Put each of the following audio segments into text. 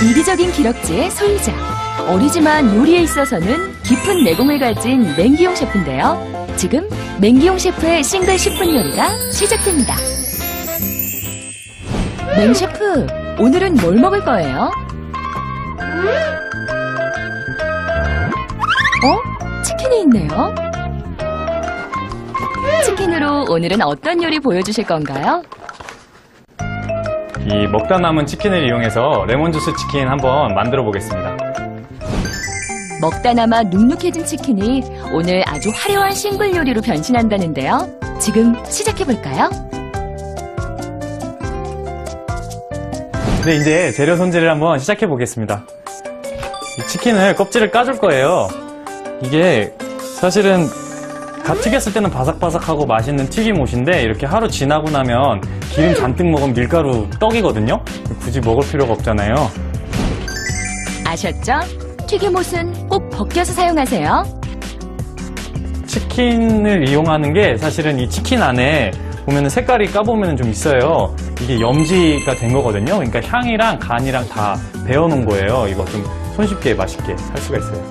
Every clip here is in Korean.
이기적인 기럭지의 소유자. 어리지만 요리에 있어서는 깊은 내공을 가진 맹기용 셰프인데요. 지금 맹기용 셰프의 싱글 10분 요리가 시작됩니다. 맹 셰프, 오늘은 뭘 먹을 거예요? 치킨이 있네요. 치킨으로 오늘은 어떤 요리 보여주실 건가요? 이 먹다 남은 치킨을 이용해서 레몬주스 치킨 한번 만들어 보겠습니다. 먹다 남아 눅눅해진 치킨이 오늘 아주 화려한 싱글 요리로 변신한다는데요. 지금 시작해볼까요? 네, 이제 재료 손질을 한번 시작해 보겠습니다. 이 치킨을 껍질을 까줄 거예요. 이게 사실은 갓 튀겼을 때는 바삭바삭하고 맛있는 튀김옷인데 이렇게 하루 지나고 나면 기름 잔뜩 먹은 밀가루 떡이거든요. 굳이 먹을 필요가 없잖아요. 아셨죠? 튀김옷은 꼭 벗겨서 사용하세요. 치킨을 이용하는 게 사실은 이 치킨 안에 보면 색깔이 까보면 좀 있어요. 이게 염지가 된 거거든요. 그러니까 향이랑 간이랑 다 배어놓은 거예요. 이거 좀 손쉽게 맛있게 할 수가 있어요.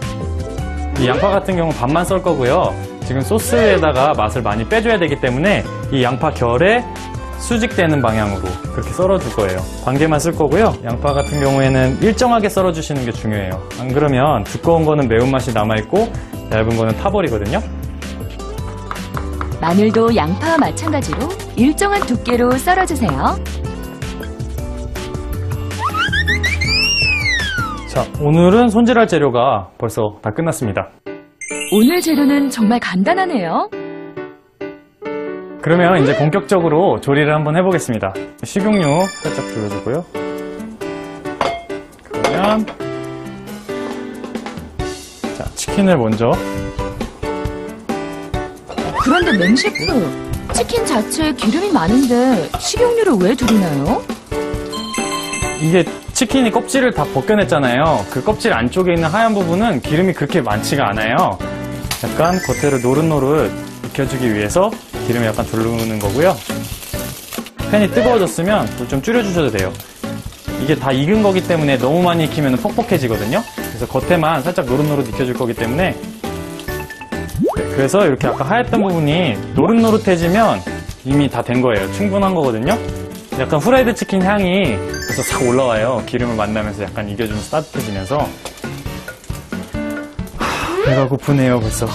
이 양파 같은 경우는 반만 썰 거고요. 지금 소스에다가 맛을 많이 빼줘야 되기 때문에 이 양파 결에 수직되는 방향으로 그렇게 썰어줄 거예요. 반개만 쓸 거고요. 양파 같은 경우에는 일정하게 썰어주시는 게 중요해요. 안 그러면 두꺼운 거는 매운맛이 남아있고 얇은 거는 타버리거든요. 마늘도 양파와 마찬가지로 일정한 두께로 썰어주세요. 자, 오늘은 손질할 재료가 벌써 다 끝났습니다. 오늘 재료는 정말 간단하네요. 그러면 이제 본격적으로 조리를 한번 해보겠습니다. 식용유 살짝 둘러주고요. 그러면 자, 치킨을 먼저. 그런데 맹 셰프, 치킨 자체에 기름이 많은데 식용유를 왜 두르나요? 이게 치킨이 껍질을 다 벗겨냈잖아요. 그 껍질 안쪽에 있는 하얀 부분은 기름이 그렇게 많지가 않아요. 약간 겉으로 노릇노릇 익혀주기 위해서 기름을 약간 두르는 거고요. 팬이 뜨거워졌으면 불 좀 줄여주셔도 돼요. 이게 다 익은 거기 때문에 너무 많이 익히면 퍽퍽해지거든요. 그래서 겉에만 살짝 노릇노릇 익혀줄 거기 때문에 그래서 이렇게 아까 하였던 부분이 노릇노릇해지면 이미 다 된 거예요. 충분한 거거든요. 약간 후라이드 치킨 향이 그래서 싹 올라와요. 기름을 만나면서 약간 익혀주면서 따뜻해지면서. 배가 고프네요 벌써.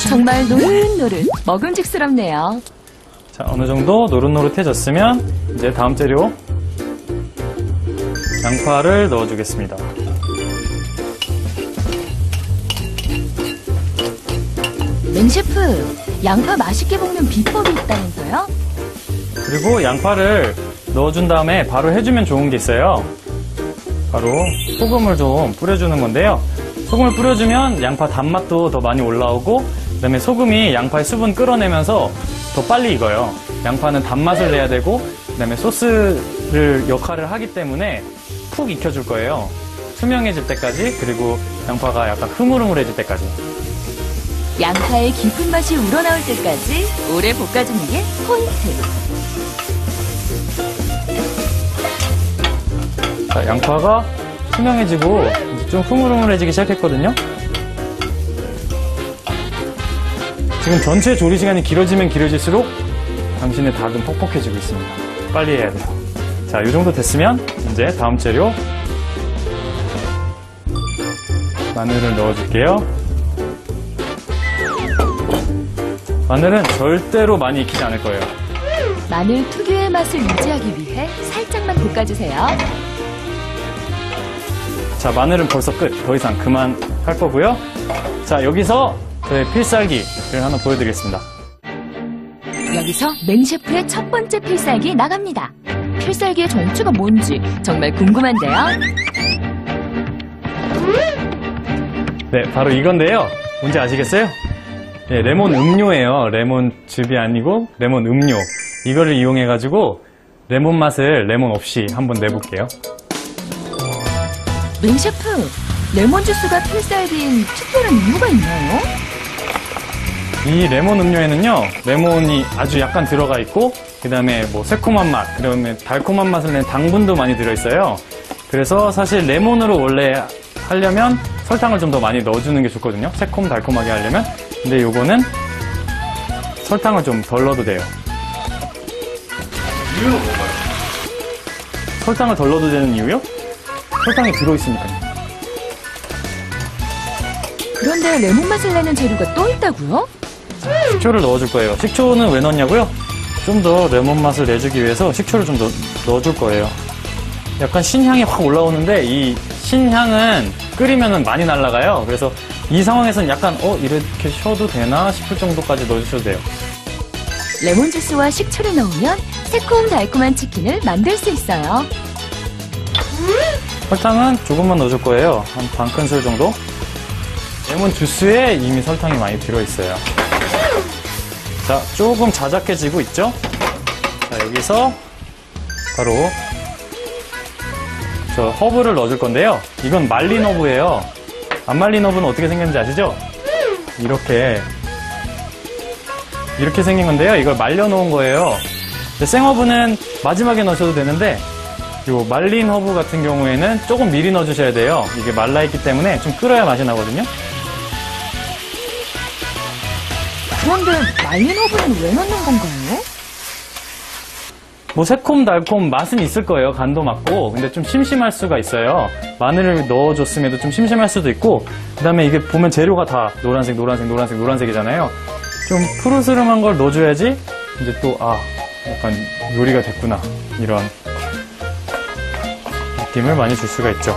정말 노릇노릇 먹음직스럽네요. 자, 어느 정도 노릇노릇해졌으면 이제 다음 재료 양파를 넣어주겠습니다. 맹 셰프, 양파 맛있게 볶는 비법이 있다면서요? 그리고 양파를 넣어준 다음에 바로 해주면 좋은 게 있어요. 바로 소금을 좀 뿌려주는 건데요. 소금을 뿌려주면 양파 단맛도 더 많이 올라오고 그 다음에 소금이 양파의 수분 끌어내면서 더 빨리 익어요. 양파는 단맛을 내야 되고 그 다음에 소스를 역할을 하기 때문에 푹 익혀줄 거예요. 투명해질 때까지, 그리고 양파가 약간 흐물흐물해질 때까지. 양파의 깊은 맛이 우러나올 때까지 오래 볶아주는 게 포인트. 자, 양파가 투명해지고 이제 좀 흐물흐물해지기 시작했거든요. 지금 전체 조리 시간이 길어지면 길어질수록 당신의 닭은 퍽퍽해지고 있습니다. 빨리 해야 돼요. 자, 이 정도 됐으면 이제 다음 재료 마늘을 넣어줄게요. 마늘은 절대로 많이 익히지 않을 거예요. 마늘 특유의 맛을 유지하기 위해 살짝만 볶아주세요. 자, 마늘은 벌써 끝. 더 이상 그만할 거고요. 자, 여기서 저의 필살기를 하나 보여드리겠습니다. 여기서 맹 셰프의 첫 번째 필살기 나갑니다. 필살기의 정체가 뭔지 정말 궁금한데요. 네, 바로 이건데요. 뭔지 아시겠어요? 네, 레몬 음료예요. 레몬즙이 아니고 레몬 음료. 이거를 이용해가지고 레몬 맛을 레몬 없이 한번 내볼게요. 맹 셰프, 레몬 주스가 필살기인 특별한 이유가 있나요? 이 레몬 음료에는요, 레몬이 아주 약간 들어가 있고 그 다음에 뭐 새콤한 맛, 그 다음에 달콤한 맛을 내는 당분도 많이 들어있어요. 그래서 사실 레몬으로 원래 하려면 설탕을 좀 더 많이 넣어주는 게 좋거든요. 새콤달콤하게 하려면. 근데 요거는 설탕을 좀 덜 넣어도 돼요. 이유는 뭔가요? 설탕을 덜 넣어도 되는 이유요? 설탕이 들어있으니까요. 그런데 레몬 맛을 내는 재료가 또 있다고요? 식초를 넣어줄 거예요. 식초는 왜 넣냐고요? 좀 더 레몬 맛을 내주기 위해서 식초를 좀 넣어줄 거예요. 약간 신향이 확 올라오는데 이 신향은 끓이면 많이 날아가요. 그래서 이 상황에서는 약간 이렇게 쉬어도 되나 싶을 정도까지 넣어주셔도 돼요. 레몬 주스와 식초를 넣으면 새콤달콤한 치킨을 만들 수 있어요. 설탕은 조금만 넣어줄 거예요. 한 반 큰술 정도. 레몬 주스에 이미 설탕이 많이 들어있어요. 자, 조금 자작해지고 있죠? 자, 여기서 바로 저 허브를 넣어줄 건데요. 이건 말린 허브예요. 안 말린 허브는 어떻게 생겼는지 아시죠? 이렇게 생긴 건데요. 이걸 말려놓은 거예요. 생허브는 마지막에 넣으셔도 되는데 요 말린 허브 같은 경우에는 조금 미리 넣어주셔야 돼요. 이게 말라있기 때문에 좀 끓여야 맛이 나거든요. 그런데 말린 허브는 왜 넣는 건가요? 뭐 새콤달콤 맛은 있을 거예요. 간도 맞고. 근데 좀 심심할 수가 있어요. 마늘을 넣어줬음에도 좀 심심할 수도 있고, 그 다음에 이게 보면 재료가 다 노란색이잖아요. 좀 푸르스름한 걸 넣어줘야지 이제 또 약간 요리가 됐구나, 이런 느낌을 많이 줄 수가 있죠.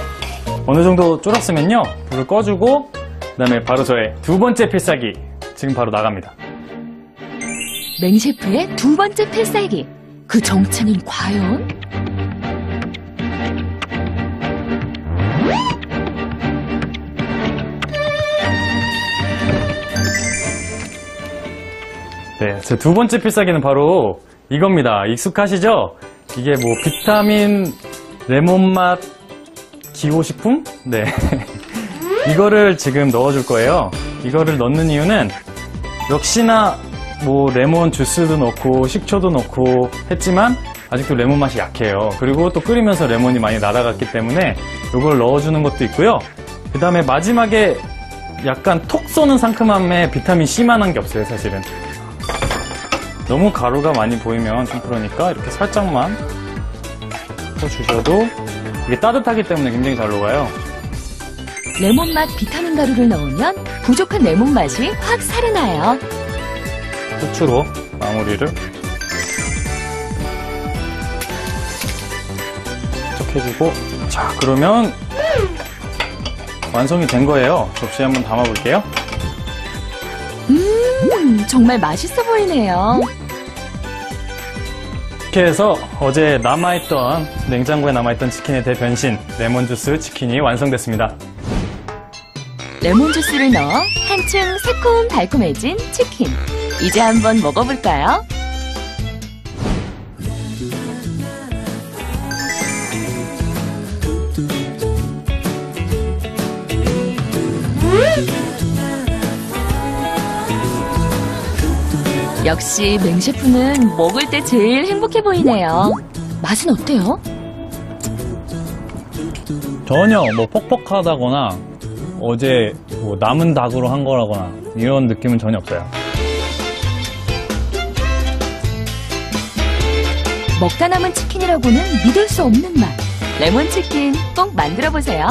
어느 정도 쫄았으면요, 불을 꺼주고 그 다음에 바로 저의 두 번째 필살기 지금 바로 나갑니다. 맹셰프의 두 번째 필살기, 그 정체는 과연? 네, 제 두 번째 필살기는 바로 이겁니다. 익숙하시죠? 이게 뭐 비타민 레몬맛 기호식품? 네. 이거를 지금 넣어줄 거예요. 이거를 넣는 이유는 역시나 뭐 레몬 주스도 넣고 식초도 넣고 했지만 아직도 레몬 맛이 약해요. 그리고 또 끓이면서 레몬이 많이 날아갔기 때문에 이걸 넣어주는 것도 있고요. 그 다음에 마지막에 약간 톡 쏘는 상큼함에 비타민 C만한 게 없어요, 사실은. 너무 가루가 많이 보이면 좀 그러니까 이렇게 살짝만 퍼주셔도 이게 따뜻하기 때문에 굉장히 잘 녹아요. 레몬 맛 비타민 가루를 넣으면 부족한 레몬 맛이 확 살아나요. 후추로 마무리를 쭉 해주고, 자, 그러면 완성이 된 거예요. 접시에 한번 담아볼게요. 정말 맛있어 보이네요. 이렇게 해서 어제 냉장고에 남아있던 치킨의 대변신 레몬 주스 치킨이 완성됐습니다. 레몬 주스를 넣어 한층 새콤달콤해진 치킨. 이제 한번 먹어볼까요? 역시 맹셰프는 먹을 때 제일 행복해 보이네요. 맛은 어때요? 전혀 뭐 퍽퍽하다거나 어제 뭐 남은 닭으로 한 거라거나 이런 느낌은 전혀 없어요. 먹다 남은 치킨이라고는 믿을 수 없는 맛. 레몬 치킨 꼭 만들어 보세요.